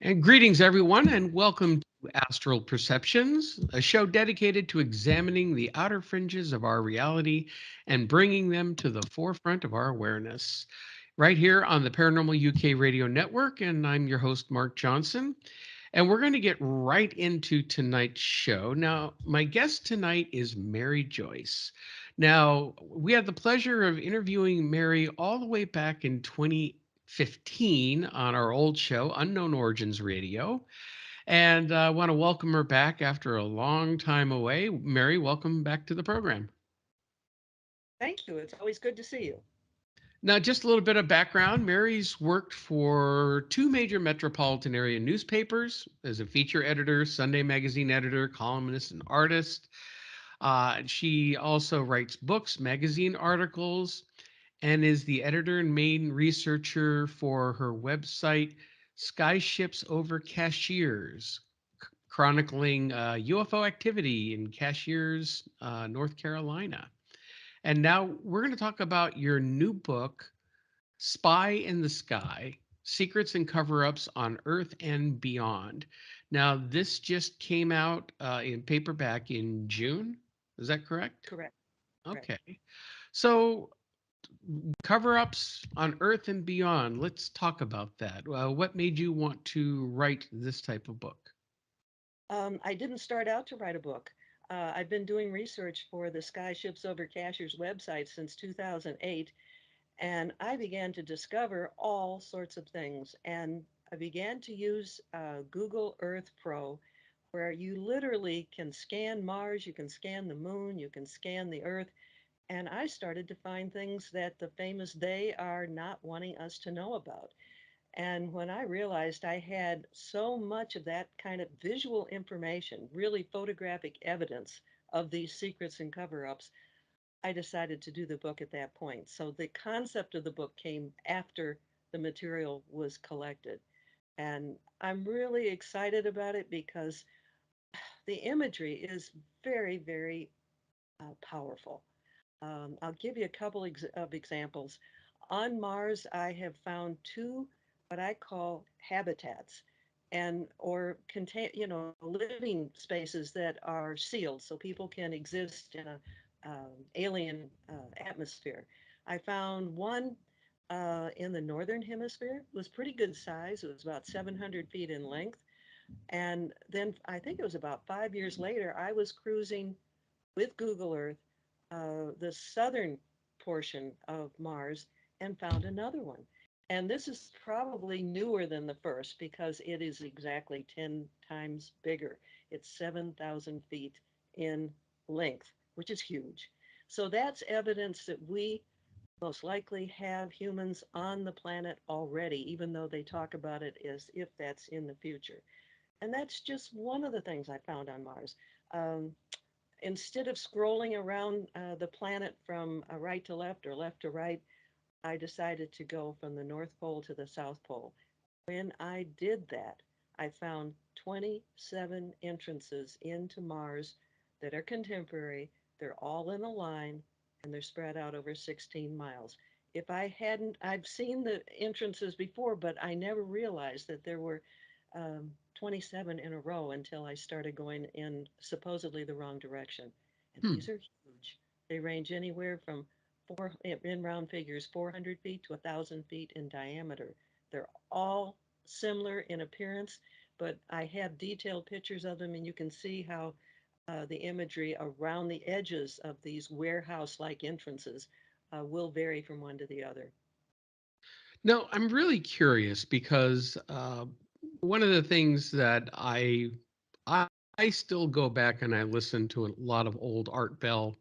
And greetings, everyone, and welcome to Astral Perceptions, a show dedicated to examining the outer fringes of our reality and bringing them to the forefront of our awareness. Right here on the Paranormal UK Radio Network, and I'm your host, Mark Johnson. And we're going to get right into tonight's show. Now, my guest tonight is Mary Joyce. Now, we had the pleasure of interviewing Mary all the way back in 2015 on our old show, Unknown Origins Radio. And I want to welcome her back after a long time away. Mary, welcome back to the program. Thank you. It's always good to see you. Now, just a little bit of background. Mary's worked for two major metropolitan area newspapers as a feature editor, Sunday magazine editor, columnist, and artist. She also writes books, magazine articles, and is the editor and main researcher for her website, Skyships Over Cashiers, chronicling UFO activity in Cashiers, North Carolina. And now we're going to talk about your new book, Spy in the Sky: Secrets and Cover Ups on Earth and Beyond. Now, this just came out in paperback in June. Is that correct? Correct. Correct. Okay. So, cover ups on Earth and Beyond. Let's talk about that. What made you want to write this type of book? I didn't start out to write a book. I've been doing research for the Sky Ships Over Cashier's website since 2008, and I began to discover all sorts of things. And I began to use Google Earth Pro, where you literally can scan Mars, you can scan the moon, you can scan the Earth. And I started to find things that the famous they are not wanting us to know about. And when I realized I had so much of that kind of visual information, really photographic evidence of these secrets and cover ups, I decided to do the book at that point. So the concept of the book came after the material was collected. And I'm really excited about it because the imagery is very, very powerful. I'll give you a couple of examples. On Mars, I have found two what I call habitats and or contain living spaces that are sealed so people can exist in a alien atmosphere. I found one in the northern hemisphere. It was pretty good size. It was about 700 feet in length. And then I think it was about 5 years later, I was cruising with Google Earth the southern portion of Mars and found another one. And this is probably newer than the first because it is exactly 10 times bigger. It's 7,000 feet in length, which is huge. So that's evidence that we most likely have humans on the planet already, even though they talk about it as if that's in the future. And that's just one of the things I found on Mars. Um, Instead of scrolling around the planet from right to left or left to right, I decided to go from the North Pole to the South Pole. When I did that, I found 27 entrances into Mars that are contemporary. They're all in a line and they're spread out over 16 miles. If I hadn't, I've seen the entrances before, but I never realized that there were 27 in a row until I started going in supposedly the wrong direction. And Hmm. these are huge. They range anywhere from in round figures, 400 feet to 1,000 feet in diameter. They're all similar in appearance, but I have detailed pictures of them, and you can see how the imagery around the edges of these warehouse like entrances will vary from one to the other. No, I'm really curious because one of the things that I still go back and I listen to a lot of old Art Bell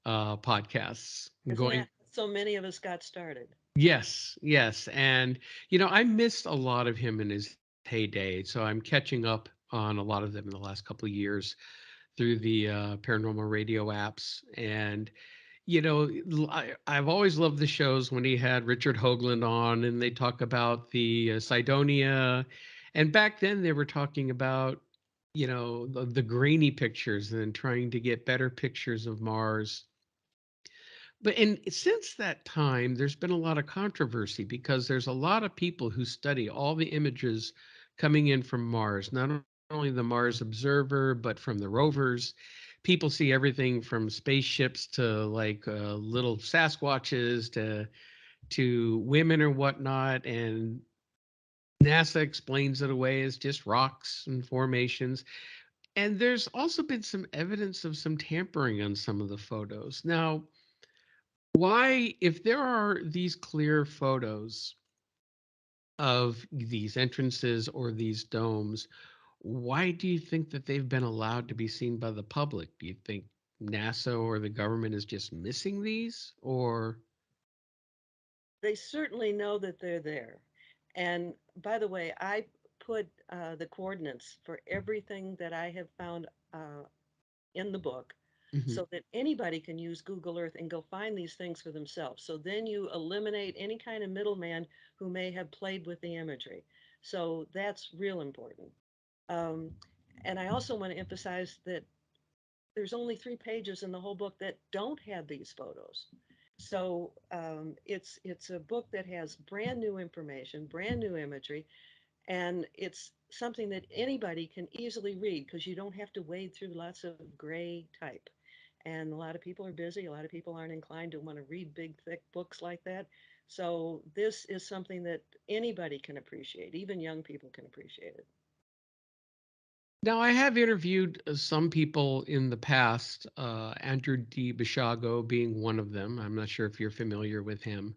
podcasts. Isn't Going, that so many of us got started? yes, yes, and I missed a lot of him in his heyday, so I'm catching up on a lot of them in the last couple of years through the paranormal radio apps. And I've always loved the shows when he had Richard Hoagland on and they talk about the Cydonia. And back then they were talking about, the grainy pictures and trying to get better pictures of Mars. But and since that time, there's been a lot of controversy because there's a lot of people who study all the images coming in from Mars, not only the Mars Observer, but from the rovers. People see everything from spaceships to like little Sasquatches to women or whatnot, and NASA explains it away as just rocks and formations. And there's also been some evidence of some tampering on some of the photos. Now, why, if there are these clear photos of these entrances or these domes, why do you think that they've been allowed to be seen by the public? Do you think NASA or the government is just missing these? Or, They certainly know that they're there. And by the way, I put the coordinates for everything that I have found uh, in the book mhm. so that anybody can use Google Earth and go find these things for themselves. So then you eliminate any kind of middleman who may have played with the imagery. So that's real important. Um, and I also want to emphasize that there's only 3 pages in the whole book that don't have these photos. So it's a book that has brand new information, brand new imagery, and it's something that anybody can easily read because you don't have to wade through lots of gray type. And a lot of people are busy. A lot of people aren't inclined to want to read big, thick books like that. So this is something that anybody can appreciate. Even young people can appreciate it. Now, I have interviewed some people in the past, Andrew D. Bishago being one of them. I'm not sure if you're familiar with him,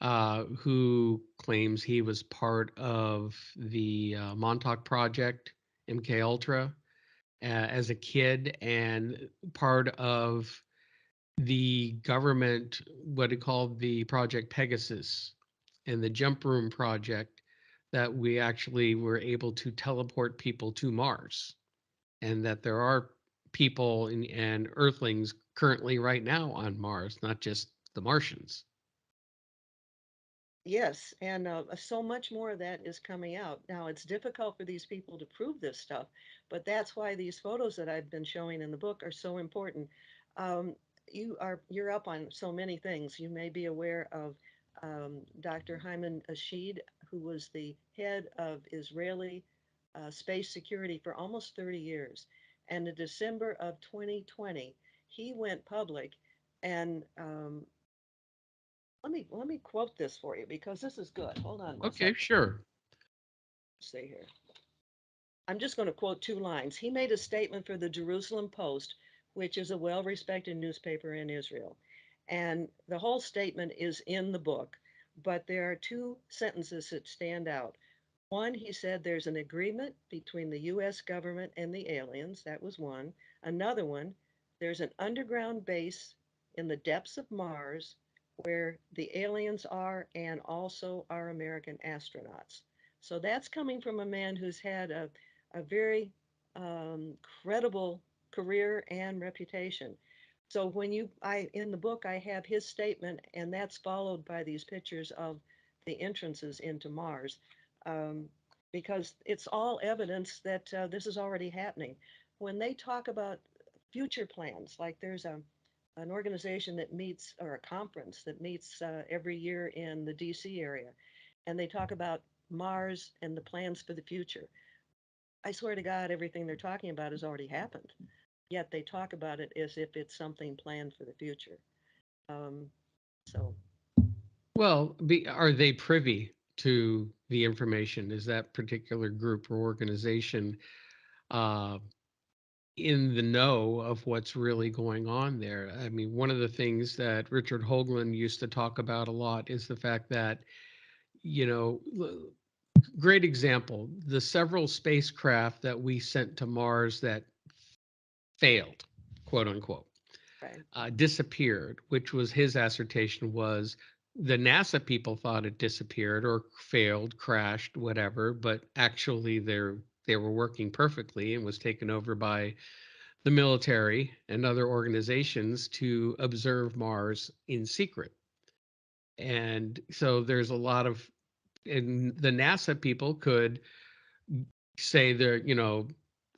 who claims he was part of the Montauk Project, MK Ultra, as a kid, and part of the government, what it called the Project Pegasus and the Jump Room Project, that we actually were able to teleport people to Mars, and that there are people and Earthlings currently right now on Mars, not just the Martians. Yes, and so much more of that is coming out. Now, it's difficult for these people to prove this stuff, but that's why these photos that I've been showing in the book are so important. Um, you're up on so many things. You may be aware of Dr. Hyman Ashid, who was the head of Israeli space security for almost 30 years. And in December of 2020, he went public and let me quote this for you because this is good. Hold on one Okay, second. sure. See here. I'm just going to quote 2 lines. He made a statement for the Jerusalem Post, which is a well-respected newspaper in Israel. And the whole statement is in the book, but there are 2 sentences that stand out. One, he said there's an agreement between the US government and the aliens. That was one. Another one, there's an underground base in the depths of Mars where the aliens are and also our American astronauts. So that's coming from a man who's had a very credible career and reputation. So when in the book, I have his statement, and that's followed by these pictures of the entrances into Mars, um, because it's all evidence that this is already happening. When they talk about future plans, like there's an organization that meets, or a conference that meets every year in the DC area, and they talk about Mars and the plans for the future. I swear to God, everything they're talking about has already happened. Yet they talk about it as if it's something planned for the future. Um, so, Well, are they privy to the information? Is that particular group or organization uh, in the know of what's really going on there? I mean, one of the things that Richard Hoagland used to talk about a lot is the fact that, you know, great example, the several spacecraft that we sent to Mars that failed, quote unquote, right. disappeared, which was his assertion was the NASA people thought it disappeared or failed, crashed, whatever, but actually they were working perfectly and was taken over by the military and other organizations to observe Mars in secret. And so there's a lot of, and the NASA people could say they're,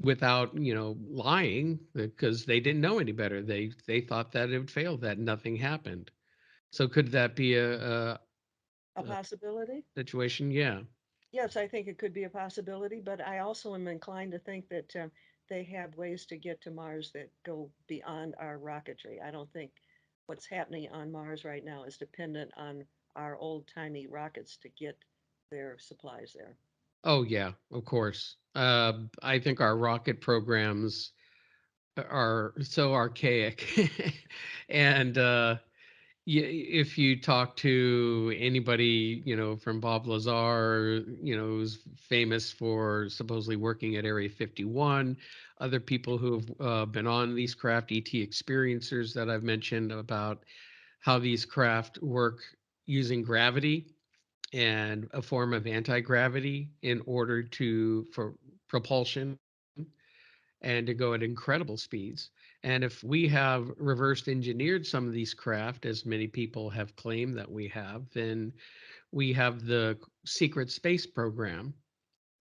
without, lying, because they didn't know any better. They thought that it would fail, that nothing happened. So could that be A a possibility? situation? Yeah. Yes, I think it could be a possibility, but I also am inclined to think that they have ways to get to Mars that go beyond our rocketry. I don't think what's happening on Mars right now is dependent on our old-timey rockets to get their supplies there. Oh yeah, of course. I think our rocket programs are so archaic, and if you talk to anybody, from Bob Lazar, who's famous for supposedly working at Area 51, other people who have been on these craft, ET experiencers that I've mentioned about how these craft work using gravity and a form of anti-gravity in order to for propulsion and to go at incredible speeds. And if we have reversed engineered some of these craft, as many people have claimed that we have, then we have the secret space program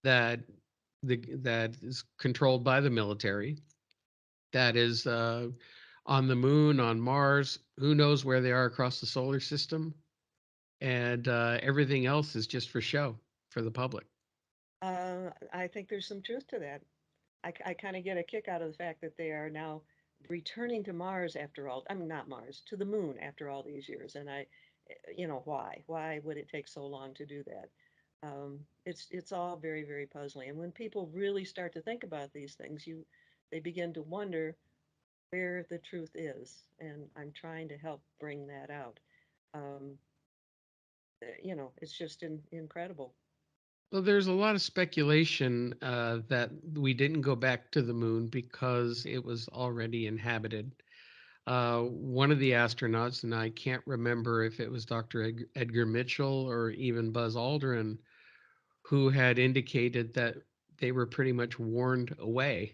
that that is controlled by the military, that is on the moon, on Mars, who knows where they are across the solar system, and everything else is just for show for the public. I think there's some truth to that. I kind of get a kick out of the fact that they are now returning to Mars after all. I mean, not Mars, to the moon after all these years. And why? Why would it take so long to do that? It's all very, very puzzling. And when people really start to think about these things, they begin to wonder where the truth is. And I'm trying to help bring that out. Um, it's just incredible. Well, there's a lot of speculation that we didn't go back to the moon because it was already inhabited. One of the astronauts, and I can't remember if it was Dr. Edgar Mitchell or even Buzz Aldrin, who had indicated that they were pretty much warned away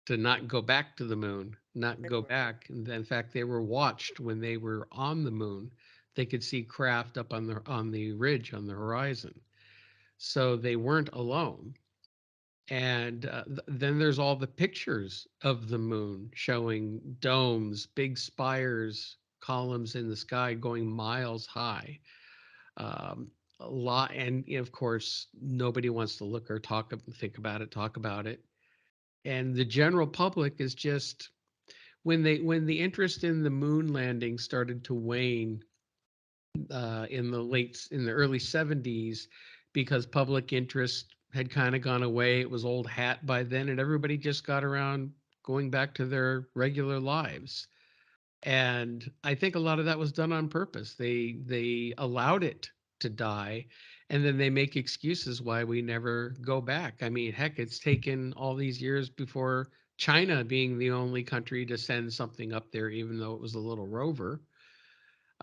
to not go back to the moon, not They go were. back. And in fact, they were watched when they were on the moon. They could see craft up on the ridge on the horizon, so they weren't alone. And then there's all the pictures of the moon showing domes, big spires, columns in the sky going miles high. Um, a lot, and of course, nobody wants to look or think about it, talk about it. And the general public is just when the interest in the moon landing started to wane in the early 70s, because public interest had kind of gone away. It was old hat by then, and everybody just got around going back to their regular lives. And I think a lot of that was done on purpose. They allowed it to die, and then they make excuses why we never go back. I mean, heck, it's taken all these years before China being the only country to send something up there, even though it was a little rover.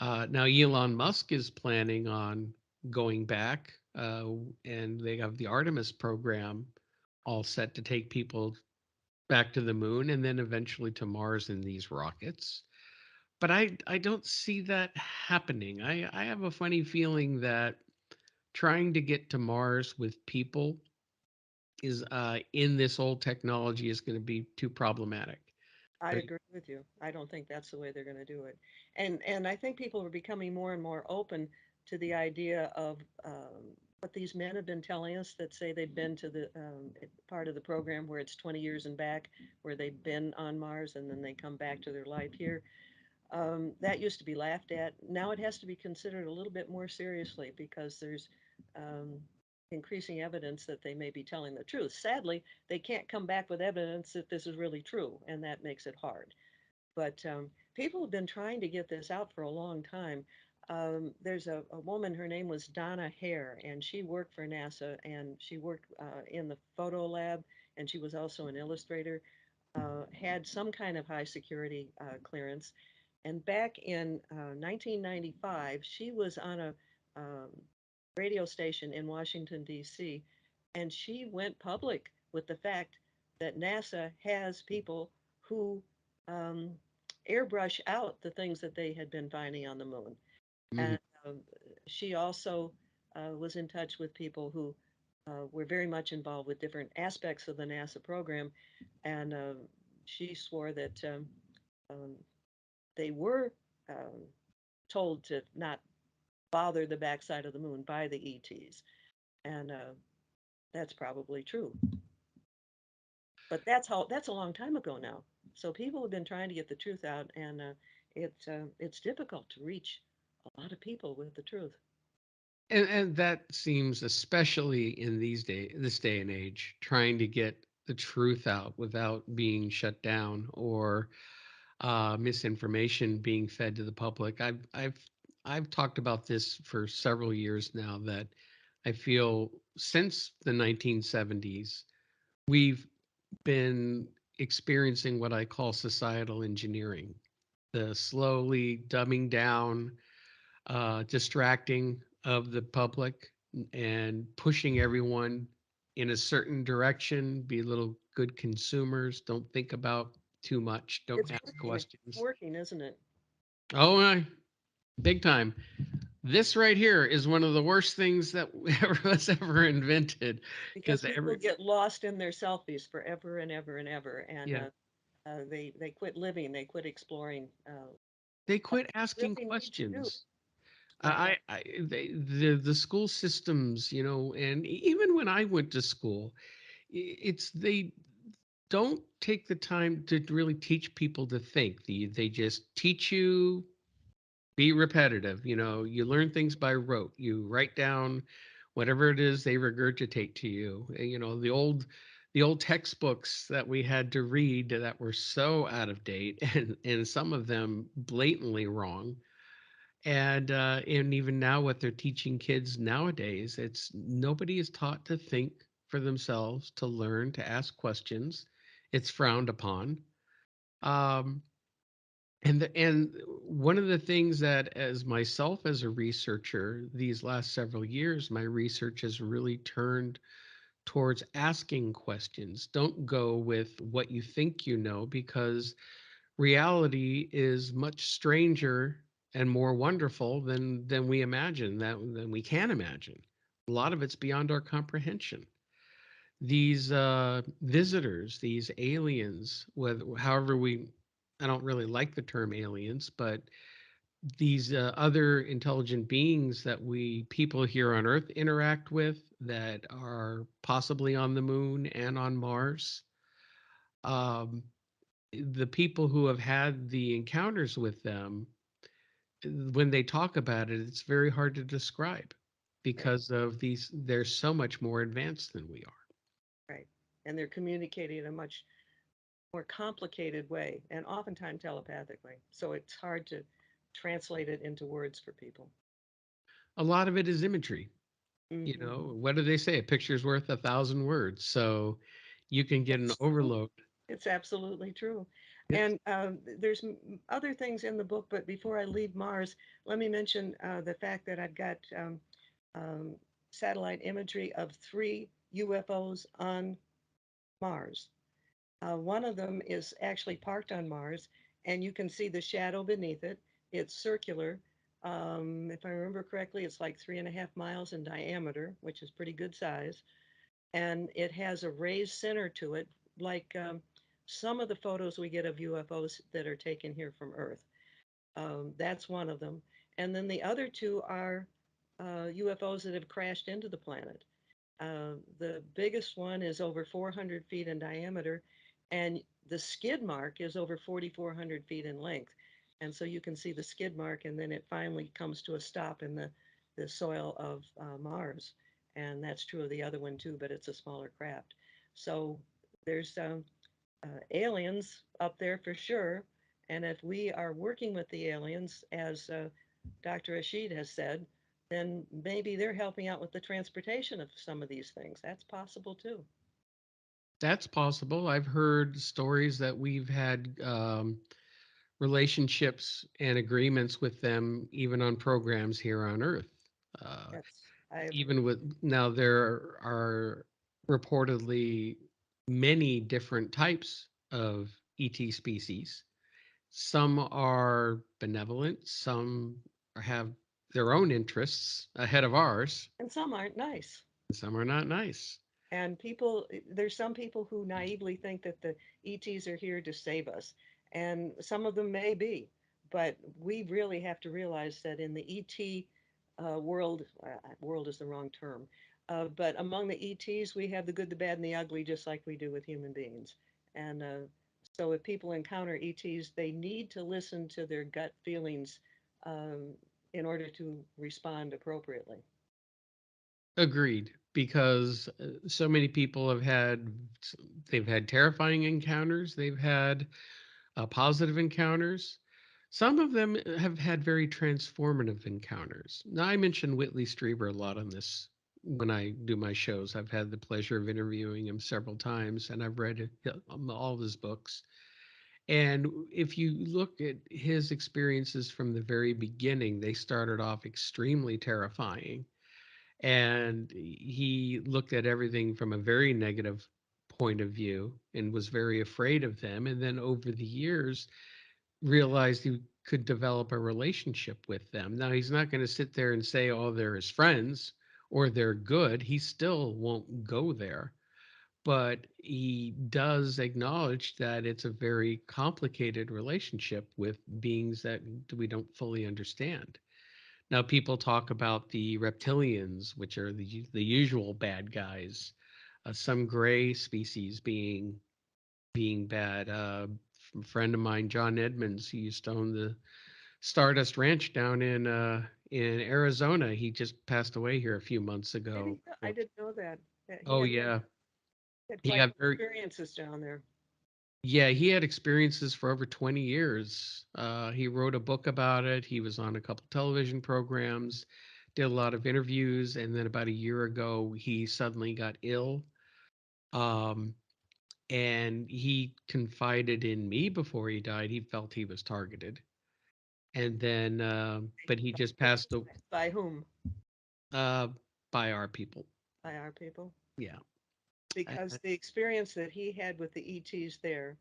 Now, Elon Musk is planning on going back, and they have the Artemis program all set to take people back to the moon and then eventually to Mars in these rockets. But I don't see that happening. I have a funny feeling that trying to get to Mars with people is in this old technology is going to be too problematic. I There's agree with you. I don't think that's the way they're going to do it. And I think people are becoming more and more open to the idea of what these men have been telling us that say they've been to the part of the program where it's 20 years and back, where they've been on Mars and then they come back to their life here. That used to be laughed at. Now it has to be considered a little bit more seriously because there's um, increasing evidence that they may be telling the truth. Sadly, they can't come back with evidence that this is really true, and that makes it hard. But people have been trying to get this out for a long time. There's a woman, her name was Donna Hare, and she worked for NASA and she worked in the photo lab, and she was also an illustrator, had some kind of high security clearance. And back in 1995, she was on a um, radio station in Washington, D.C., and she went public with the fact that NASA has people who um, airbrush out the things that they had been finding on the moon. mhm. And she also was in touch with people who were very much involved with different aspects of the NASA program. And she swore that um, they were um, told to not bother the backside of the moon by the ETs. and that's probably true. But that's a long time ago now. So people have been trying to get the truth out, and it's difficult to reach a lot of people with the truth. And that seems, especially in this day and age, trying to get the truth out without being shut down, or misinformation being fed to the public. I've talked about this for several years now, that I feel since the 1970s we've been experiencing what I call societal engineering, the slowly dumbing down, distracting of the public, and pushing everyone in a certain direction. Be little good consumers. Don't think about too much. Don't It's ask working. It's questions. working, isn't it? Oh, big time. This right here is one of the worst things that ever was ever invented, Because because people every get lost in their selfies forever and ever and ever, and yeah, they quit living, they quit exploring. they quit asking Really need to do. questions. And The school systems, and even when I went to school, it's they don't take the time to really teach people to think. They just teach you, be repetitive. You learn things by rote. You write down whatever it is they regurgitate to you. The old textbooks that we had to read that were so out of date, and some of them blatantly wrong. And even now, what they're teaching kids nowadays, it's nobody is taught to think for themselves, to learn, to ask questions. It's frowned upon. Um, and one of the things that, as myself as a researcher, these last several years, my research has really turned towards asking questions. Don't go with what you think you know, because reality is much stranger and more wonderful than we imagine, than we can imagine. A lot of it's beyond our comprehension. These visitors, these aliens, whether however we, I don't really like the term aliens, but these other intelligent beings that we people here on Earth interact with, that are possibly on the moon and on Mars. Um, the people who have had the encounters with them, when they talk about it, it's very hard to describe, right, because of these, they're so much more advanced than we are. right, and they're communicating in a much more complicated way, and oftentimes telepathically. So it's hard to translate it into words for people. A lot of it is imagery. Hmm. What do they say? A picture's worth a thousand words. So you can get an It's true. overload. It's absolutely true. It's And there's other things in the book, but before I leave Mars, let me mention the fact that I've got um, satellite imagery of three UFOs on Mars. One of them is actually parked on Mars, and you can see the shadow beneath it. It's circular. If I remember correctly, it's like 3.5 miles in diameter, which is pretty good size. And it has a raised center to it, like some of the photos we get of UFOs that are taken here from Earth. That's one of them. And then the other two are UFOs that have crashed into the planet. The biggest one is over 400 feet in diameter, and the skid mark is over 4,400 feet in length. And so you can see the skid mark, and then it finally comes to a stop in the soil of Mars. And that's true of the other one too, but it's a smaller craft. So there's aliens up there for sure. And if we are working with the aliens, as Dr. Rashid has said, then maybe they're helping out with the transportation of some of these things. That's possible too. That's possible. I've heard stories that we've had relationships and agreements with them, even on programs here on Earth. Uh, That's I've Even with, now, there are reportedly many different types of ET species. Some are benevolent, some have their own interests ahead of ours, and some aren't nice. and some are not nice. And people, there's some people who naively think that the ETs are here to save us, and some of them may be, but we really have to realize that in the ET world is the wrong term. But among the ETs, we have the good, the bad, and the ugly, just like we do with human beings. And so if people encounter ETs, they need to listen to their gut feelings um, in order to respond appropriately. Agreed, because so many people they've had terrifying encounters, they've had positive encounters. Some of them have had very transformative encounters. Now, I mentioned Whitley Strieber a lot on this when I do my shows. I've had the pleasure of interviewing him several times, and I've read all of his books. And if you look at his experiences from the very beginning, they started off extremely terrifying. And he looked at everything from a very negative point of view and was very afraid of them. And then over the years, realized he could develop a relationship with them. Now, he's not going to sit there and say, oh, they're his friends or they're good. He still won't go there. But he does acknowledge that it's a very complicated relationship with beings that we don't fully understand. Now, people talk about the reptilians, which are the usual bad guys, some gray species being bad. A friend of mine, John Edmonds, he used to own the Stardust Ranch down in Arizona. He just passed away here a few months ago. I didn't know that. That Oh yeah, he had he quite got the very experiences down there. yeah he had experiences for over 20 years. He wrote a book about it. He was on a couple television programs, did a lot of interviews, and then about a year ago he suddenly got ill. Um, and he confided in me before he died. He felt he was targeted, and then but he just passed By whom? uh, by our people. By our people. Yeah. Because the experience that he had with the ETs there,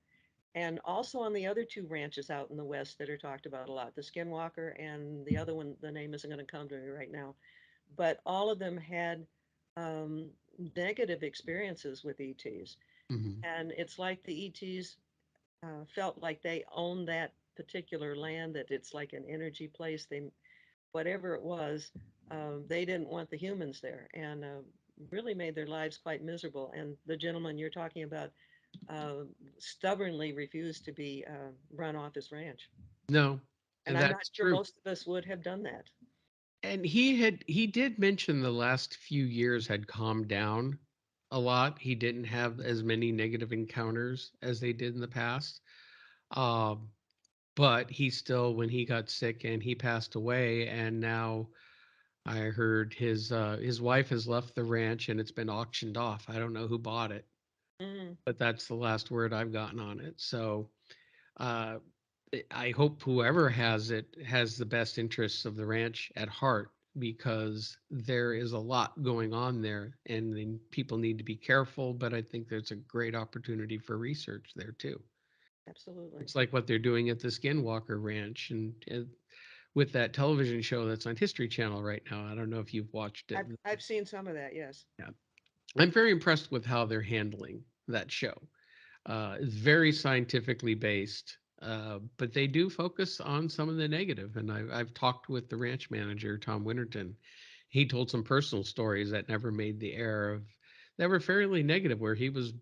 and also on the other two ranches out in the West that are talked about a lot, the Skinwalker and the other one, the name isn't going to come to me right now, but all of them had um, negative experiences with ETs. Hmm. And it's like the ETs felt like they owned that particular land, that it's like an energy place. They, whatever it was, they didn't want the humans there, and really made their lives quite miserable. And the gentleman you're talking about uh, stubbornly refused to be run off his ranch. No, And and I'm not that's sure true. most of us would have done that. And he did mention the last few years had calmed down a lot. He didn't have as many negative encounters as they did in the past. Um, but he still, when he got sick and he passed away, and now I heard his wife has left the ranch and it's been auctioned off. I don't know who bought it, Mm, but that's the last word I've gotten on it. So uh, I hope whoever has it has the best interests of the ranch at heart, because there is a lot going on there and then people need to be careful. But I think there's a great opportunity for research there too. absolutely. It's like what they're doing at the Skinwalker Ranch and with that television show that's on History Channel right now. I don't know if you've watched it. I've seen some of that, yes. Yeah. I'm very impressed with how they're handling that show. It's very scientifically based, but they do focus on some of the negative. And I've talked with the ranch manager, Tom Winterton. He told some personal stories that never made the air of, that were fairly negative, where he was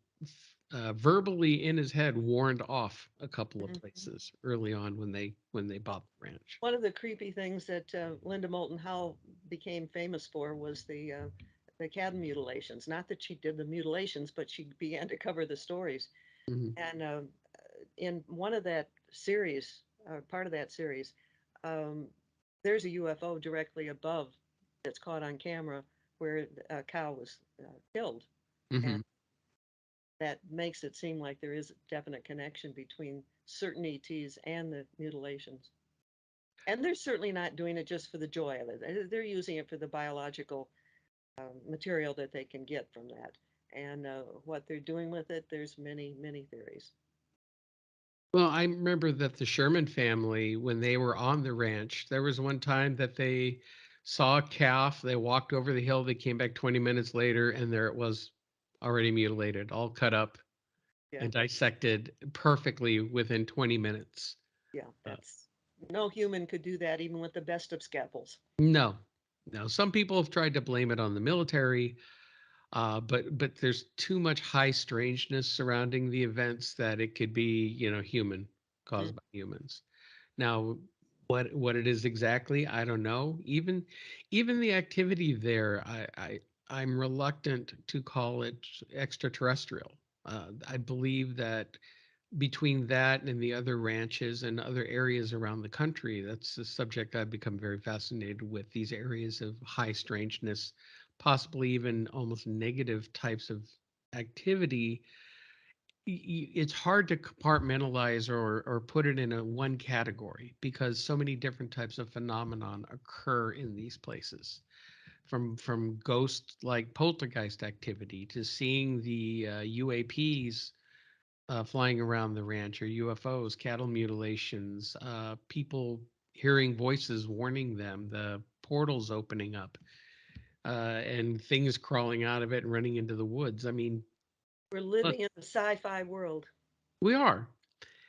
verbally in his head warned off a couple of Mhm. places early on when they bought the ranch. One of the creepy things that Linda Moulton Howe became famous for was the cabin mutilations. Not that she did the mutilations, but she began to cover the stories. Hmm. And in one of that series, part of that series, um, there's a UFO directly above that's caught on camera where a cow was killed, and Hmm. that makes it seem like there is a definite connection between certain ETs and the mutilations. And they're certainly not doing it just for the joy of it. They're using it for the biological material that they can get from that. And what they're doing with it, there's many, many theories. Well, I remember that the Sherman family, when they were on the ranch, there was one time that they saw a calf. They walked over the hill. They came back 20 minutes later, and there it was, already mutilated, all cut up Yeah, and dissected perfectly within 20 minutes. yeah, Uh, that's no human could do that even with the best of scalpels. no, Now, some people have tried to blame it on the military, but there's too much high strangeness surrounding the events that it could be, human, Mm. caused by humans. Now, what it is exactly, I don't know. Even the activity there, I'm reluctant to call it extraterrestrial. I believe that between that and the other ranches and other areas around the country, that's a subject I've become very fascinated with. These areas of high strangeness, possibly even almost negative types of activity. It's hard to compartmentalize or put it in a one category because so many different types of phenomenon occur in these places, from ghost like poltergeist activity to seeing the UAPs flying around the ranch, or UFOs, cattle mutilations, people hearing voices warning them, the portals opening up, and things crawling out of it and running into the woods. I mean, We're look, living in the sci-fi world. we are.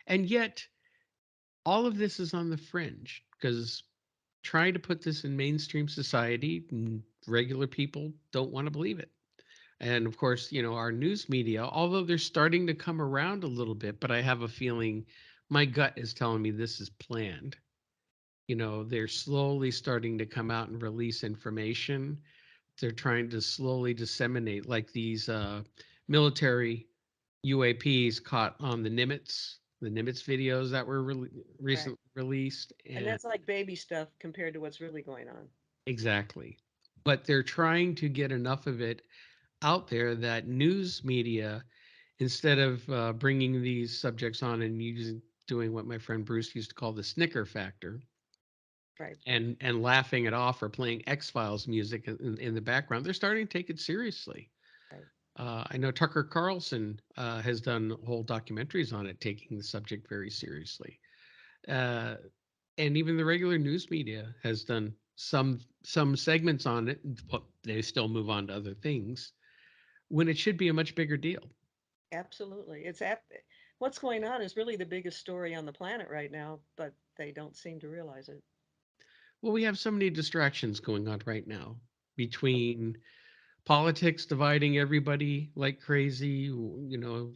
And yet, all of this is on the fringe because trying to put this in mainstream society, regular people don't want to believe it. And of course, our news media, although they're starting to come around a little bit, but I have a feeling my gut is telling me this is planned. They're slowly starting to come out and release information. They're trying to slowly disseminate, like these military UAPs caught on the Nimitz videos that were Right. recently released. And And that's like baby stuff compared to what's really going on. exactly. But they're trying to get enough of it out there that news media, instead of bringing these subjects on and using doing what my friend Bruce used to call the snicker factor, Right. and laughing it off or playing X Files music in the background, they're starting to take it seriously. Right. I know Tucker Carlson has done whole documentaries on it, taking the subject very seriously. Uh, and even the regular news media has done some segments on it, but they still move on to other things when it should be a much bigger deal. Absolutely. What's going on is really the biggest story on the planet right now, but they don't seem to realize it. Well, we have so many distractions going on right now between politics dividing everybody like crazy,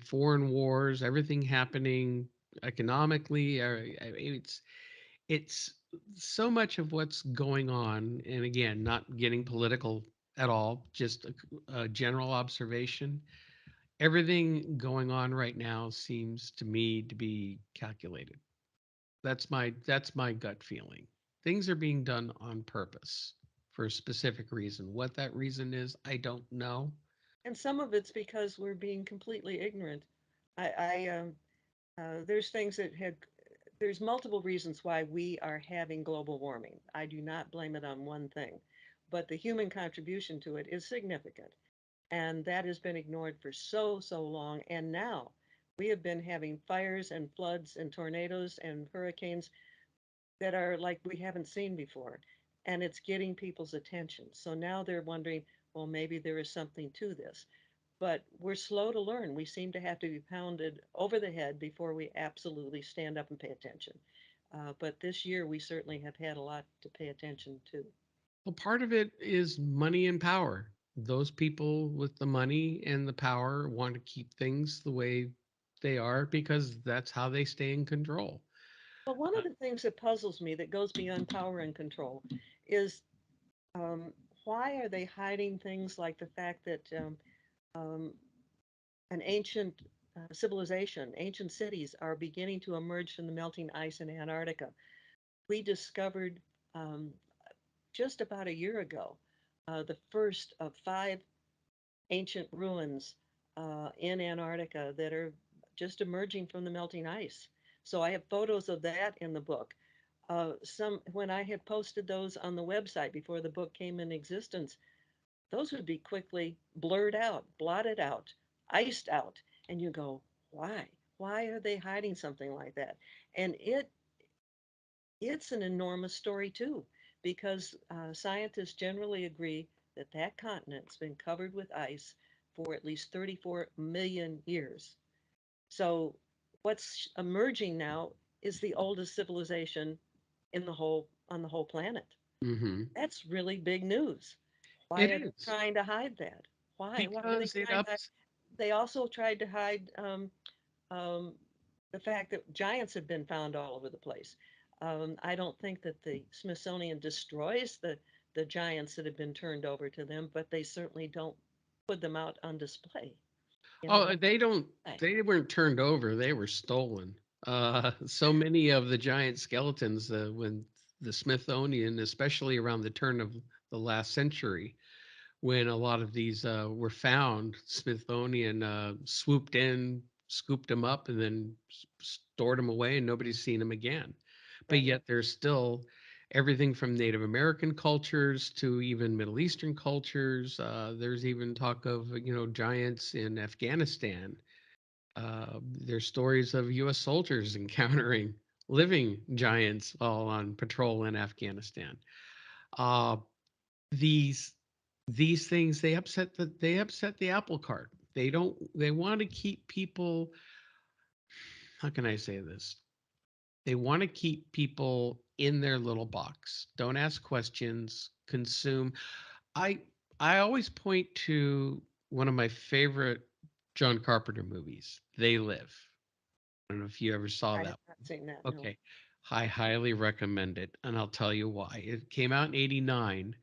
foreign wars, everything happening economically. It's so much of what's going on, and again, not getting political at all, just a general observation. Everything going on right now seems to me to be calculated. That's my gut feeling. Things are being done on purpose for a specific reason. What that reason is, I don't know. And some of it's because we're being completely ignorant. There's things that had, there's multiple reasons why we are having global warming. I do not blame it on one thing, but the human contribution to it is significant. And that has been ignored for so long. And now we have been having fires and floods and tornadoes and hurricanes that are like we haven't seen before. And it's getting people's attention. So now they're wondering, well, maybe there is something to this. But we're slow to learn. We seem to have to be pounded over the head before we absolutely stand up and pay attention. But this year, we certainly have had a lot to pay attention to. Well, part of it is money and power. Those people with the money and the power want to keep things the way they are because that's how they stay in control. But one of the things that puzzles me that goes beyond power and control is um, why are they hiding things like the fact that um, an ancient civilization, ancient cities are beginning to emerge from the melting ice in Antarctica? We discovered um, just about a year ago the first of five ancient ruins in Antarctica that are just emerging from the melting ice. So I have photos of that in the book. Some when I had posted those on the website before the book came in existence, those would be quickly blurred out, blotted out, iced out, and you go, why? Why are they hiding something like that? And it's an enormous story too, because scientists generally agree that that continent's been covered with ice for at least 34 million years. So what's emerging now is the oldest civilization in the whole on the whole planet. Hmm. That's really big news. Why It are they is trying to hide that? Why? Why are they because it trying to hide? ups. They also tried to hide um, the fact that giants have been found all over the place. I don't think that the Smithsonian destroys the giants that have been turned over to them, but they certainly don't put them out on display. You know, Oh, they don't. why? They weren't turned over. They were stolen. So many of the giant skeletons, when the Smithsonian, especially around the turn of the last century, when a lot of these were found, Smithsonian swooped in, scooped them up, and then stored them away, and nobody's seen them again. But Right. yet there's still everything from Native American cultures to even Middle Eastern cultures. There's even talk of giants in Afghanistan. There's stories of U.S. soldiers encountering living giants while on patrol in Afghanistan. Uh, these these things they upset the apple cart. They want to keep people. How can I say this? They want to keep people in their little box. Don't ask questions. Consume. I I always point to one of my favorite John Carpenter movies, They Live. I don't know if you ever saw I have that. not seen that. No. Okay. I highly recommend it, and I'll tell you why. It came out in '89.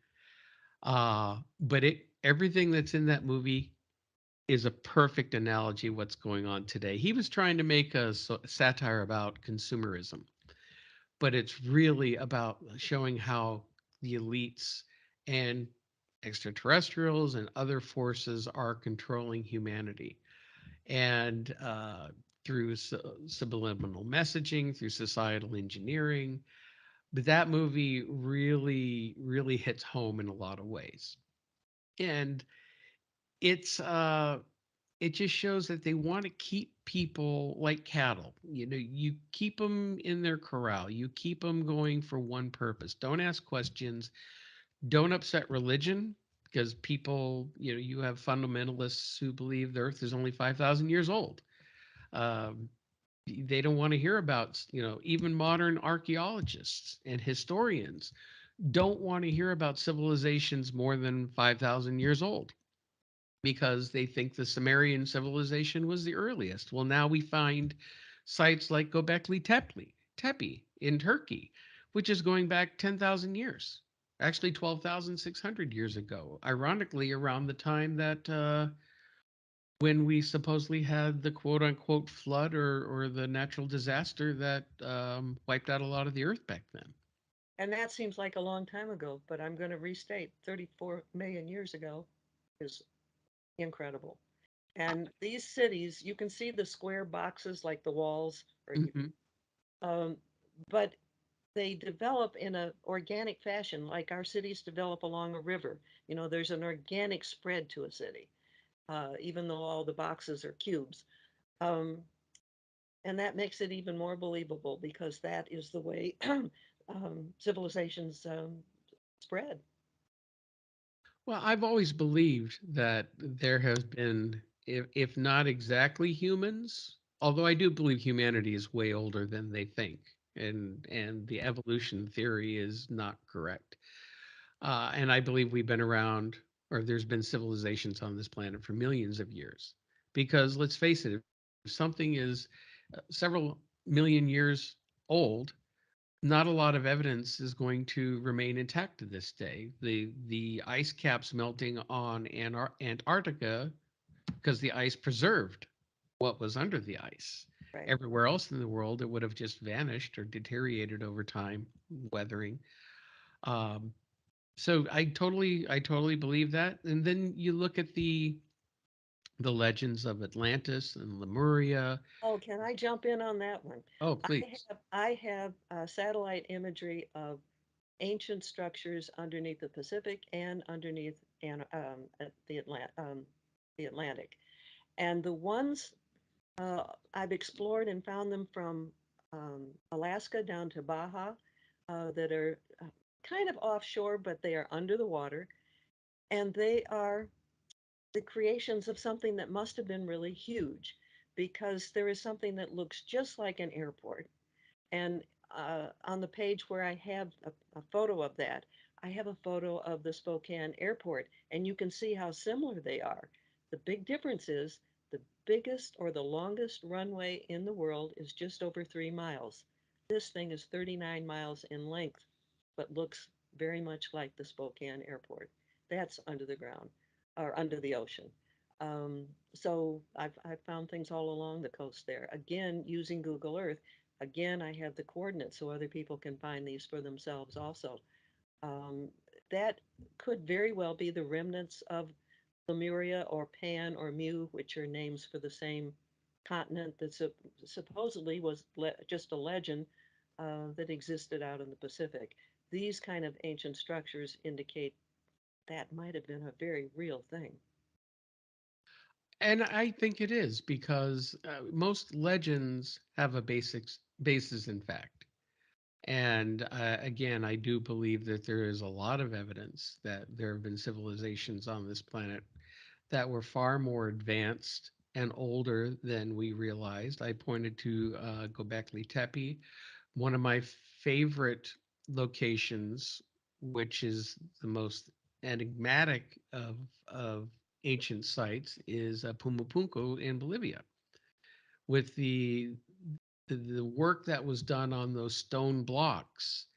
But everything that's in that movie is a perfect analogy of what's going on today. He was trying to make a satire about consumerism, but it's really about showing how the elites and extraterrestrials and other forces are controlling humanity. And through subliminal messaging, through societal engineering. But that movie really, really hits home in a lot of ways. And it's it just shows that they want to keep people like cattle. You keep them in their corral. You keep them going for one purpose. Don't ask questions. Don't upset religion, because people, you have fundamentalists who believe the earth is only 5,000 years old. Um, they don't want to hear about, even modern archaeologists and historians don't want to hear about civilizations more than 5,000 years old, because they think the Sumerian civilization was the earliest. Well, now we find sites like Tepe in Turkey, which is going back 10,000 years, actually 12,600 years ago. Ironically, around the time that when we supposedly had the quote unquote flood, or the natural disaster that wiped out a lot of the earth back then. And that seems like a long time ago, but I'm going to restate 34 million years ago is incredible. And these cities, you can see the square boxes like the walls, Hmm. um, but they develop in a organic fashion, like our cities develop along a river. You know, there's an organic spread to a city, even though all the boxes are cubes. Um, and that makes it even more believable because that is the way civilizations spread. Well, I've always believed that there has been, if not exactly humans, although I do believe humanity is way older than they think, and the evolution theory is not correct. And I believe we've been around, or there's been civilizations on this planet for millions of years. Because let's face it, if something is several million years old, not a lot of evidence is going to remain intact to this day. The ice caps melting on Antarctica, because the ice preserved what was under the ice. Right. Everywhere else in the world, it would have just vanished or deteriorated over time, weathering. Um, so I totally believe that. And then you look at the legends of Atlantis and Lemuria. Oh, can I jump in on that one? Oh, please. I have satellite imagery of ancient structures underneath the Pacific and underneath the Atlantic. And the ones I've explored and found them from Alaska down to Baja that are kind of offshore, but they are under the water. And they are the creations of something that must have been really huge because there is something that looks just like an airport. And on the page where I have a photo of that, I have a photo of the Spokane airport, and you can see how similar they are. The big difference is the biggest or the longest runway in the world is just over 3 miles. This thing is 39 miles in length, but looks very much like the Spokane airport. That's under the ground or under the ocean. So I've found things all along the coast there. Again, using Google Earth. Again, I have the coordinates so other people can find these for themselves also. Um, that could very well be the remnants of Lemuria or Pan or Mu, which are names for the same continent that supposedly was just a legend that existed out in the Pacific. These kind of ancient structures indicate that might have been a very real thing. And I think it is because most legends have a basis in fact. And again, I do believe that there is a lot of evidence that there have been civilizations on this planet that were far more advanced and older than we realized. I pointed to Göbekli Tepe, one of my favorite locations, which is the most enigmatic of ancient sites, is Pumapunku in Bolivia. With the work that was done on those stone blocks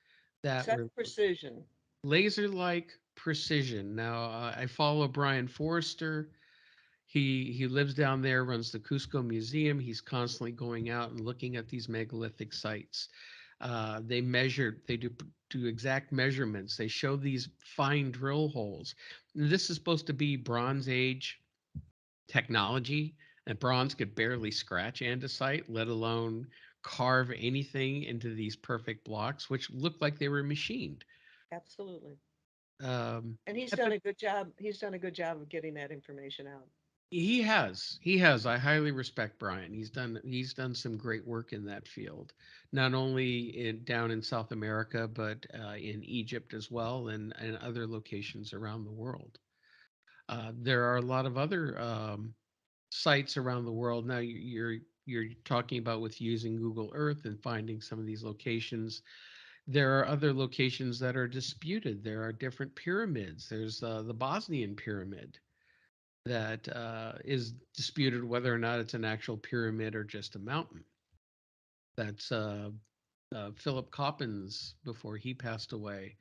that Such were precision. laser like precision. Now, I follow Brian Forrester. He lives down there, runs the Cusco Museum. He's constantly going out and looking at these megalithic sites. They do exact measurements. They show these fine drill holes. And this is supposed to be Bronze Age technology, and bronze could barely scratch andesite, let alone carve anything into these perfect blocks, which looked like they were machined. Absolutely. Um, And he's at done the a good job. He's done a good job of getting that information out. he has. I highly respect Brian. He's done some great work in that field, not only down in South America, but in Egypt as well, and other locations around the world. There are a lot of other sites around the world. Now you're talking about with using Google Earth and finding some of these locations. There are other locations that are disputed. There are different pyramids. There's the Bosnian pyramid that is disputed whether or not it's an actual pyramid or just a mountain. That's Philip Coppens before he passed away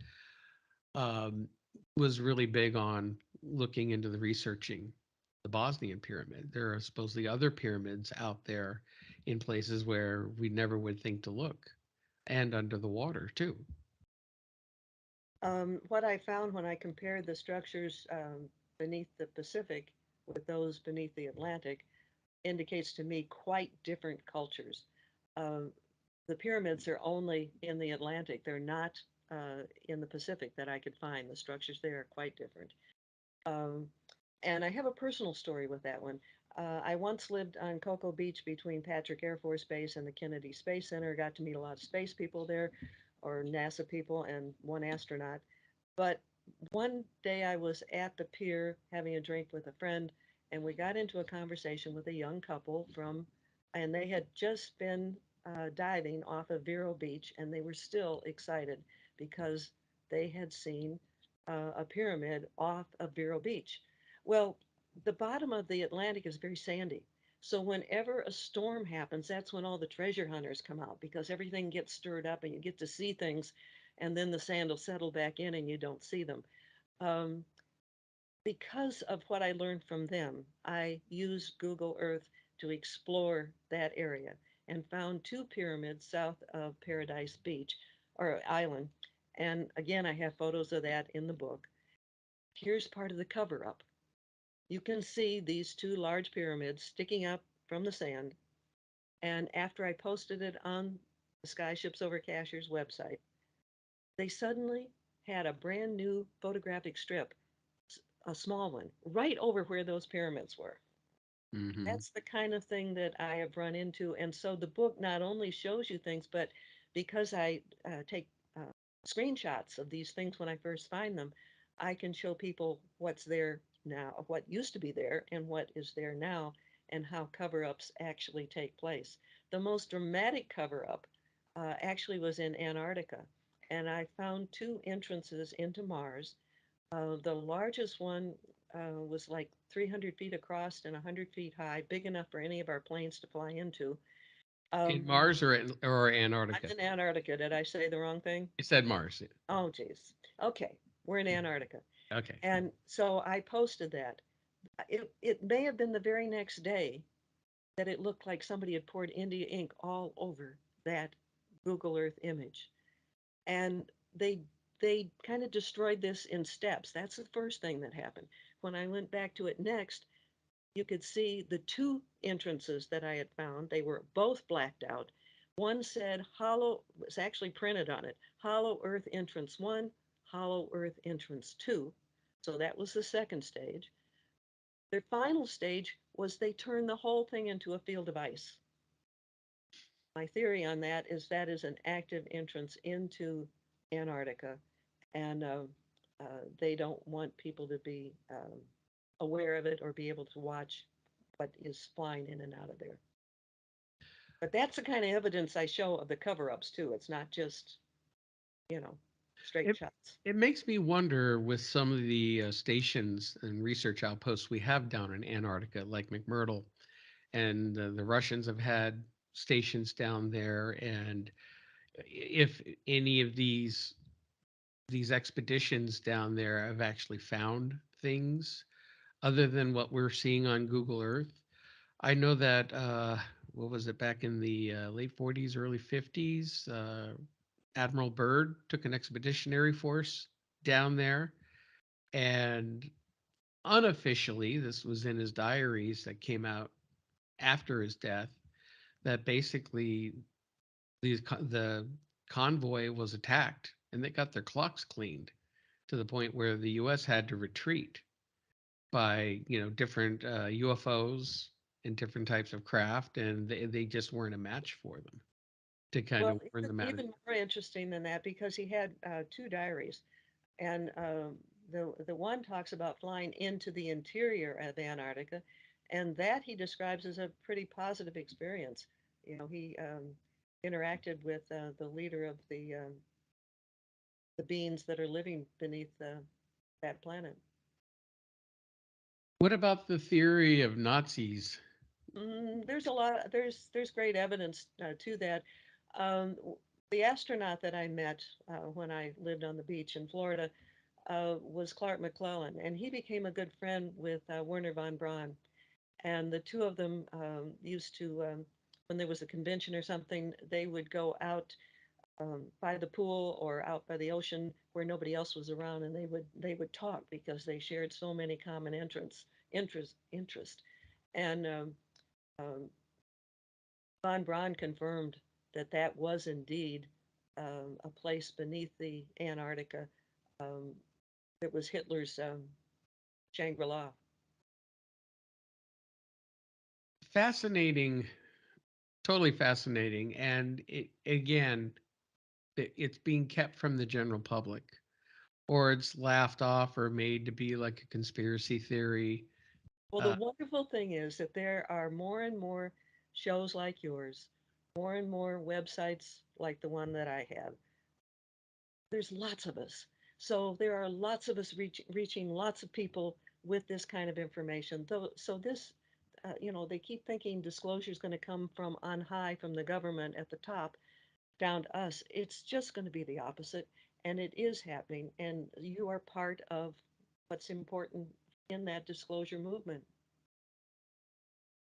um, was really big on looking into the researching the Bosnian pyramid. There are supposedly other pyramids out there in places where we never would think to look, and under the water too. What I found when I compared the structures beneath the Pacific with those beneath the Atlantic indicates to me quite different cultures. Uh, the pyramids are only in the Atlantic, they're not in the Pacific that I could find. The structures there are quite different. Um, and I have a personal story with that one. I once lived on Cocoa Beach between Patrick Air Force Base and the Kennedy Space Center. Got to meet a lot of space people there, or NASA people, and one astronaut. But one day I was at the pier having a drink with a friend, and we got into a conversation with a young couple and they had just been diving off of Vero Beach, and they were still excited because they had seen a pyramid off of Vero Beach. Well, the bottom of the Atlantic is very sandy. So whenever a storm happens, that's when all the treasure hunters come out because everything gets stirred up and you get to see things, and then the sand will settle back in and you don't see them. Um, because of what I learned from them, I used Google Earth to explore that area and found two pyramids south of Paradise Beach or Island. And again, I have photos of that in the book. Here's part of the cover up. You can see these two large pyramids sticking up from the sand. And after I posted it on the Skyships Over Cashier's website, they suddenly had a brand new photographic strip, a small one, right over where those pyramids were. Hmm. That's the kind of thing that I have run into. And so the book not only shows you things, but because I take screenshots of these things when I first find them, I can show people what's there now, what used to be there, and what is there now, and how cover ups actually take place. The most dramatic cover up actually was in Antarctica. and I found two entrances into Mars. The largest one was like 300 feet across and 100 feet high, big enough for any of our planes to fly into. In Um, Mars or I'm Antarctica? in Antarctica. Did I say the wrong thing? You said Mars. Oh, geez. Okay, we're in Antarctica. Okay. And so I posted that. It may have been the very next day that it looked like somebody had poured India ink all over that Google Earth image. And they kind of destroyed this in steps. That's the first thing that happened. When I went back to it next, you could see the two entrances that I had found. They were both blacked out. One said hollow, was actually printed on it, Hollow Earth Entrance 1, Hollow Earth Entrance 2. So that was the second stage. Their final stage was they turned the whole thing into a field of ice. My theory on that is an active entrance into Antarctica, and they don't want people to be aware of it or be able to watch what is flying in and out of there. But that's the kind of evidence I show of the cover-ups too. It's not just, you know, straight It shots. it makes me wonder with some of the stations and research outposts we have down in Antarctica, like McMurdo, and the Russians have had stations down there, and if any of these expeditions down there have actually found things other than what we're seeing on Google Earth. I know that what was it back in the late 40s, early 50s? Admiral Byrd took an expeditionary force down there, and unofficially, this was in his diaries that came out after his death. That basically the convoy was attacked, and they got their clocks cleaned to the point where the U.S. had to retreat by different UFOs and different types of craft, and they just weren't a match for them to kind Well, of warn them out of. even more interesting than that because he had two diaries, and the one talks about flying into the interior of Antarctica, and that he describes as a pretty positive experience. You know, he interacted with the leader of the beings that are living beneath that planet. What about the theory of Nazis? There's a lot. There's great evidence to that. Um, the astronaut that I met when I lived on the beach in Florida was Clark McClellan, and he became a good friend with Werner von Braun. And the two of them used to, when there was a convention or something, they would go out by the pool or out by the ocean where nobody else was around, and they would talk because they shared so many common interest. And um, von Braun confirmed that that was indeed a place beneath the Antarctica. Um, it was Hitler's Shangri-La. Fascinating, totally fascinating, and it again, it's being kept from the general public, or it's laughed off or made to be like a conspiracy theory. Well, the Uh, wonderful thing is that there are more and more shows like yours, more and more websites like the one that I have. There's lots of us. So there are lots of us reaching lots of people with this kind of information. Though, so this, they keep thinking disclosure is going to come from on high, from the government at the top, down to us. It's just going to be the opposite, and it is happening. And you are part of what's important in that disclosure movement.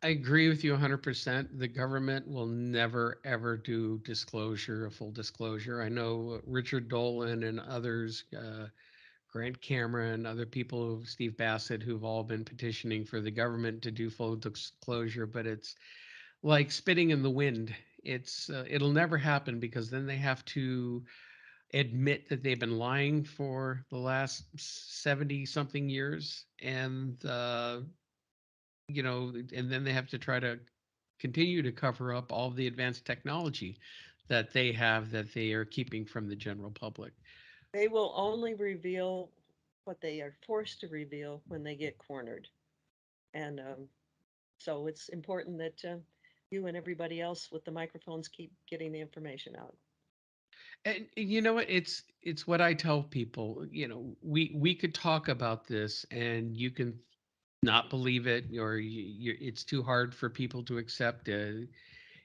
I agree with you 100%. The government will never, ever do disclosure, a full disclosure. I know Richard Dolan and others, Grant Cameron, other people, Steve Bassett, who've all been petitioning for the government to do full disclosure, but it's like spitting in the wind. It'll never happen because then they have to admit that they've been lying for the last 70 something years, and then they have to try to continue to cover up all the advanced technology that they have that they are keeping from the general public. They will only reveal what they are forced to reveal when they get cornered. And so it's important that you and everybody else with the microphones keep getting the information out. And you know what? It's what I tell people. You know, we could talk about this, and you can not believe it, or it's too hard for people to accept.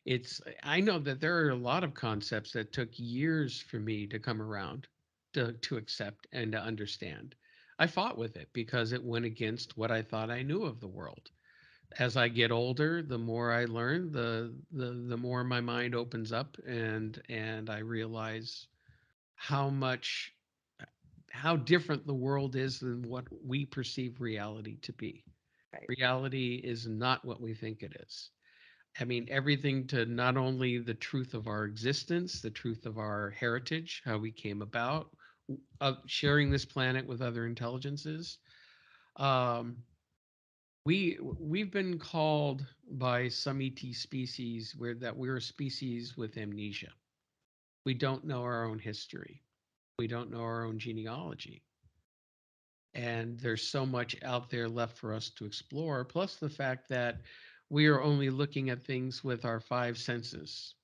It's I know that there are a lot of concepts that took years for me to come around to accept and to understand. I fought with it because it went against what I thought I knew of the world. As I get older, the more I learn, the more my mind opens up, and I realize how much how different the world is than what we perceive reality to be. Right. Reality is not what we think it is. I mean, everything to not only the truth of our existence, the truth of our heritage, how we came about, sharing this planet with other intelligences. Um, we've been called by some ET species where that we're a species with amnesia. We don't know our own history. We don't know our own genealogy. And there's so much out there left for us to explore. Plus the fact that we are only looking at things with our five senses,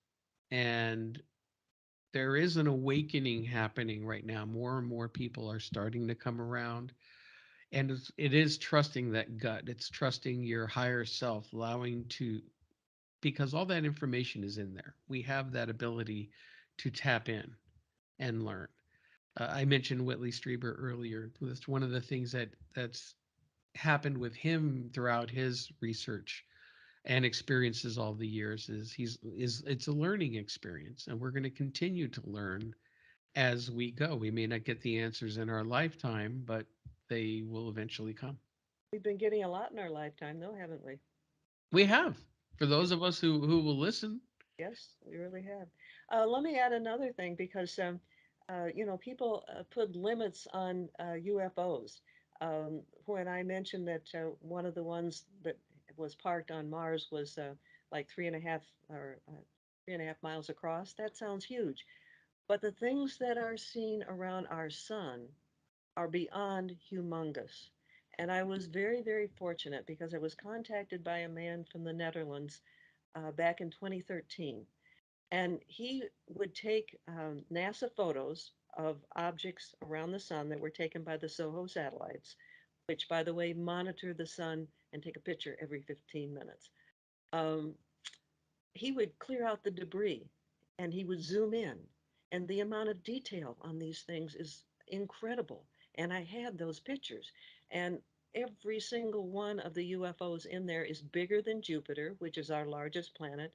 and there is an awakening happening right now. More and more people are starting to come around, and it is trusting that gut. It's trusting your higher self, allowing to, because all that information is in there. We have that ability to tap in and learn. I mentioned Whitley Strieber earlier. That's one of the things that's happened with him throughout his research and experiences all the years is it's a learning experience, and we're going to continue to learn as we go. We may not get the answers in our lifetime, but they will eventually come. We've been getting a lot in our lifetime, though, haven't we? We have, for Yes, those of us who will listen. yes, we really have. Let me add another thing because, people put limits on UFOs. When I mentioned that one of the ones that was parked on Mars was like 3.5 miles across, that sounds huge. But the things that are seen around our sun are beyond humongous. And I was very, very fortunate because I was contacted by a man from the Netherlands back in 2013. And he would take NASA photos of objects around the sun that were taken by the SOHO satellites, which, by the way, monitor the sun and take a picture every 15 minutes. Um, he would clear out the debris and he would zoom in. And the amount of detail on these things is incredible. And I had those pictures. And every single one of the UFOs in there is bigger than Jupiter, which is our largest planet.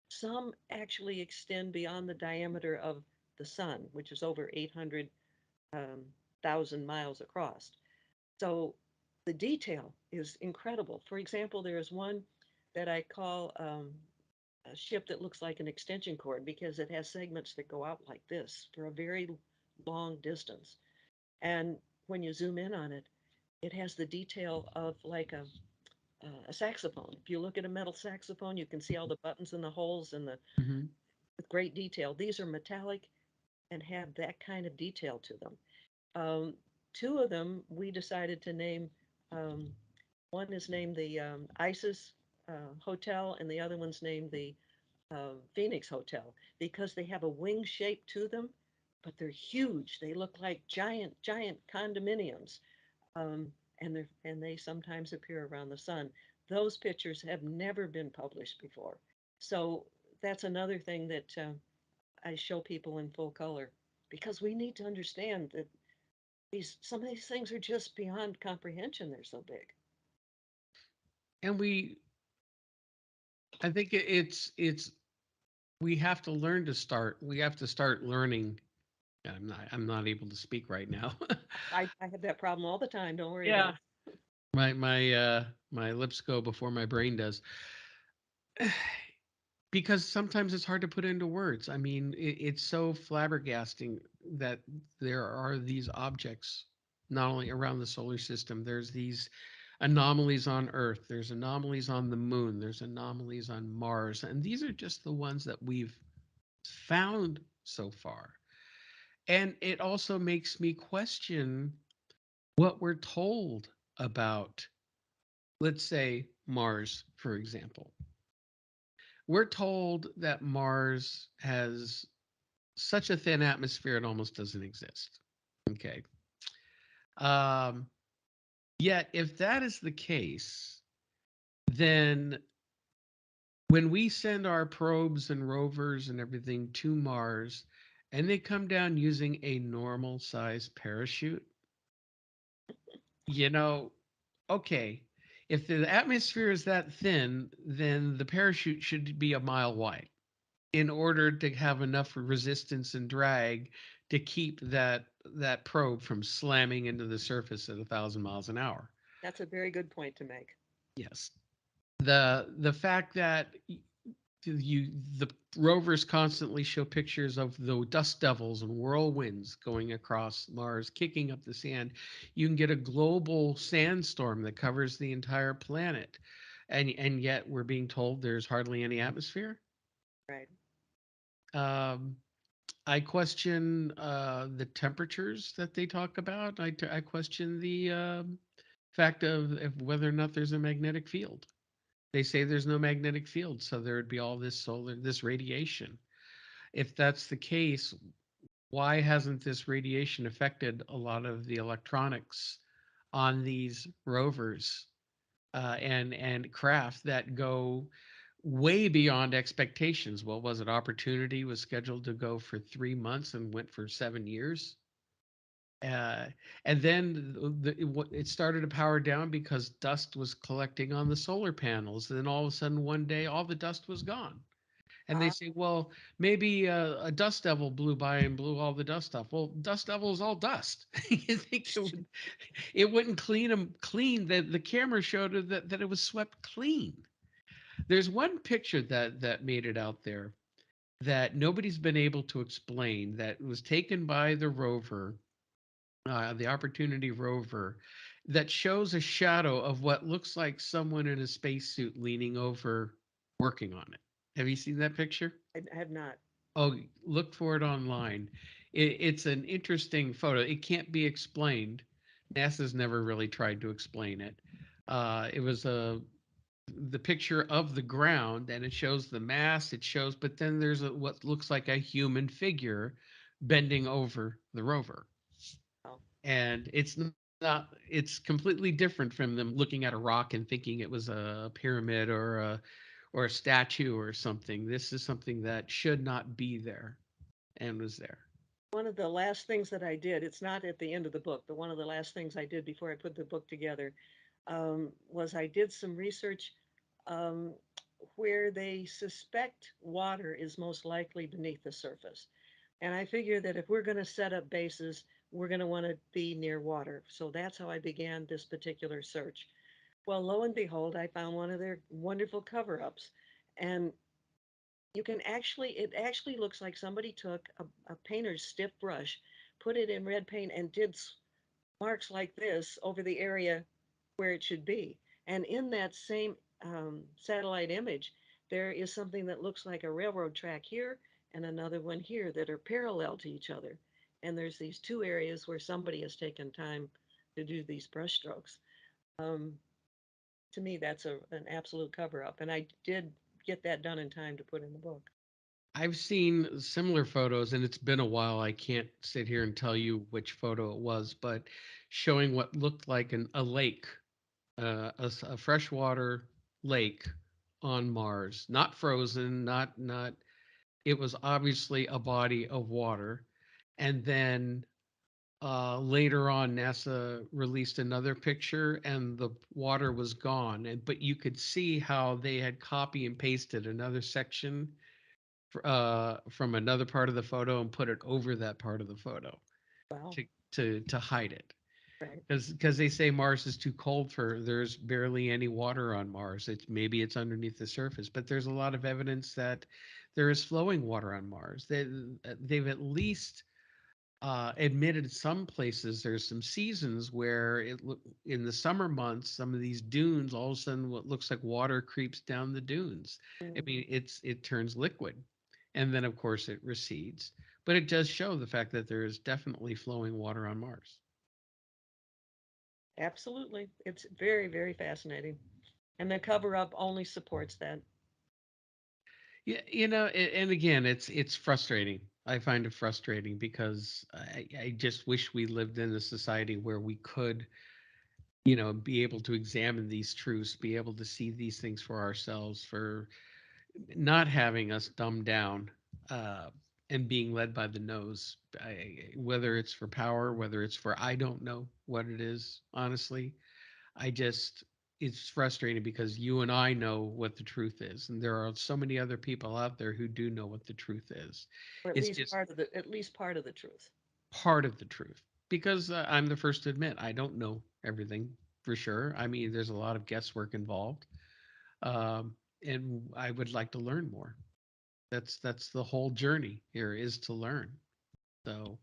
Some actually extend beyond the diameter of the sun, which is over 800,000 miles across. So the detail is incredible. For example, there is one that I call a ship that looks like an extension cord because it has segments that go out like this for a very long distance. And when you zoom in on it, it has the detail of like a saxophone. If you look at a metal saxophone, you can see all the buttons and the holes and the Hmm. with great detail. These are metallic and have that kind of detail to them. Um, Two of them we decided to name. Um, One is named the ISIS Hotel, and the other one's named the Phoenix Hotel because they have a wing shape to them, but they're huge. They look like giant, giant condominiums, um, and they sometimes appear around the sun. Those pictures have never been published before, so that's another thing that I show people in full color because we need to understand that these some of these things are just beyond comprehension. They're so big. And I think it's we have to learn to start. We have to start learning. I'm not able to speak right now. I have that problem all the time. Don't worry about Yeah. it. My lips go before my brain does. Because sometimes it's hard to put into words. I mean, it's so flabbergasting that there are these objects not only around the solar system, there's these anomalies on Earth, there's anomalies on the moon, there's anomalies on Mars, and these are just the ones that we've found so far. And it also makes me question what we're told about, let's say, Mars, for example. We're told that Mars has such a thin atmosphere it almost doesn't exist. Okay. Um, Yet, if that is the case, then when we send our probes and rovers and everything to Mars and they come down using a normal size parachute, you know, okay, if the atmosphere is that thin, then the parachute should be a mile wide in order to have enough resistance and drag to keep that probe from slamming into the surface at 1,000 miles an hour. That's a very good point to make. Yes. The fact that the rovers constantly show pictures of the dust devils and whirlwinds going across Mars, kicking up the sand. You can get a global sandstorm that covers the entire planet, and yet we're being told there's hardly any atmosphere. Right. Um, I question the temperatures that they talk about. I question the fact of whether or not there's a magnetic field. They say there's no magnetic field, so there would be all this radiation. If that's the case, why hasn't this radiation affected a lot of the electronics on these rovers and craft that go way beyond expectations? What was it? Opportunity was scheduled to go for 3 months and went for 7 years. Uh, and then it started to power down because dust was collecting on the solar panels. And then all of a sudden, one day, all the dust was gone. And they Ah, say, well, maybe a dust devil blew by and blew all the dust off. Well, dust devil is all dust. You think it wouldn't clean them clean? The camera showed that it was swept clean. There's one picture that made it out there that nobody's been able to explain that was taken by the rover, the Opportunity rover, that shows a shadow of what looks like someone in a spacesuit leaning over working on it. Have you seen that picture? I have not. Oh, look for it online. It's an interesting photo. It can't be explained. NASA's never really tried to explain it. It was the picture of the ground, and it shows the mass. It shows, but then there's what looks like a human figure bending over the rover, Oh, and it's completely different from them looking at a rock and thinking it was a pyramid or a statue or something. This is something that should not be there and was there. one of the last things that I did, it's not at the end of the book, but one of the last things I did before I put the book together was I did some research um, where they suspect water is most likely beneath the surface. And I figure that if we're going to set up bases, we're going to want to be near water. So that's how I began this particular search. Well, lo and behold, I found one of their wonderful cover ups. And you can actually, it actually looks like somebody took a painter's stiff brush, put it in red paint, and did marks like this over the area where it should be. And in that same satellite image, there is something that looks like a railroad track here and another one here that are parallel to each other. And there's these two areas where somebody has taken time to do these brush strokes. Um, to me, that's an absolute cover up. And I did get that done in time to put in the book. I've seen similar photos, and it's been a while. I can't sit here and tell you which photo it was, but showing what looked like a lake, a freshwater lake on Mars, not frozen, not. It was obviously a body of water, and then later on, NASA released another picture, and the water was gone. And but you could see how they had copy and pasted another section from another part of the photo and put it over that part of the photo Wow. to to hide it. Right. Because they say Mars is too cold for there's barely any water on Mars. It's maybe it's underneath the surface, but there's a lot of evidence that there is flowing water on Mars. They've at least admitted some places there's some seasons where in the summer months some of these dunes all of a sudden what looks like water creeps down the dunes. I Mm, mean it turns liquid, and then of course it recedes, but it does show the fact that there is definitely flowing water on Mars. absolutely. It's very, very fascinating. And the cover up only supports that. Yeah, and again it's frustrating I find it frustrating because I just wish we lived in a society where we could, be able to examine these truths, be able to see these things for ourselves, for not having us dumbed down, uh, and being led by the nose. Whether it's for power, whether it's for, I don't know what it is, honestly. I just, it's frustrating because you and I know what the truth is, and there are so many other people out there who do know what the truth is. or It's just at least part of the truth. part of the truth, because I'm the first to admit I don't know everything for sure. I mean, there's a lot of guesswork involved, um, and I would like to learn more. That's the whole journey here, is to learn. So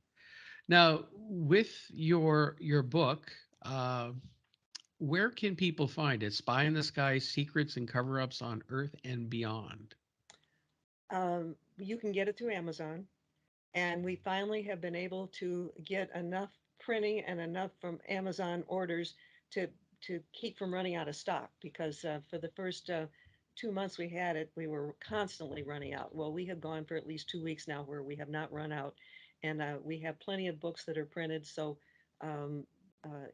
now, with your book, uh, where can people find it? Spy in the Sky: Secrets and Cover-ups on Earth and Beyond. You can get it through Amazon. And we finally have been able to get enough printing and enough from Amazon orders to keep from running out of stock because for the first 2 months we had it, we were constantly running out. Well, we have gone for at least 2 weeks now where we have not run out, and we have plenty of books that are printed. So um,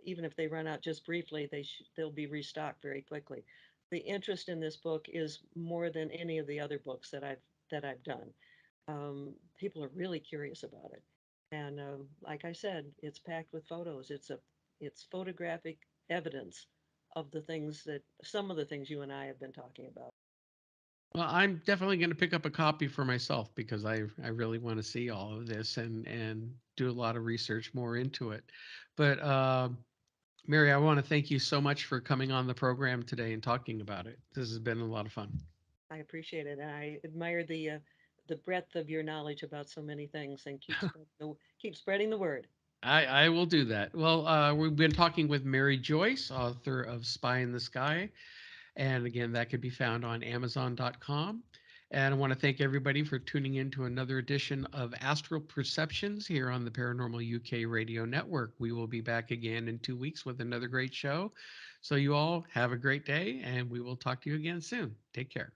even if they run out just briefly, they'll be restocked very quickly. The interest in this book is more than any of the other books that I've done. People are really curious about it. And like I said, it's packed with photos. It's photographic evidence of the things that some of the things you and I have been talking about. Well, I'm definitely going to pick up a copy for myself because I really want to see all of this and do a lot of research more into it. But Mary, I want to thank you so much for coming on the program today and talking about it. This has been a lot of fun. I appreciate it, and I admire the breadth of your knowledge about so many things, and keep spreading the word. I will do that. Well, we've been talking with Mary Joyce, author of Spy in the Sky. And again, that could be found on Amazon.com. And I want to thank everybody for tuning in to another edition of Astral Perceptions here on the Paranormal UK Radio Network. We will be back again in 2 weeks with another great show. So, you all have a great day, and we will talk to you again soon. Take care.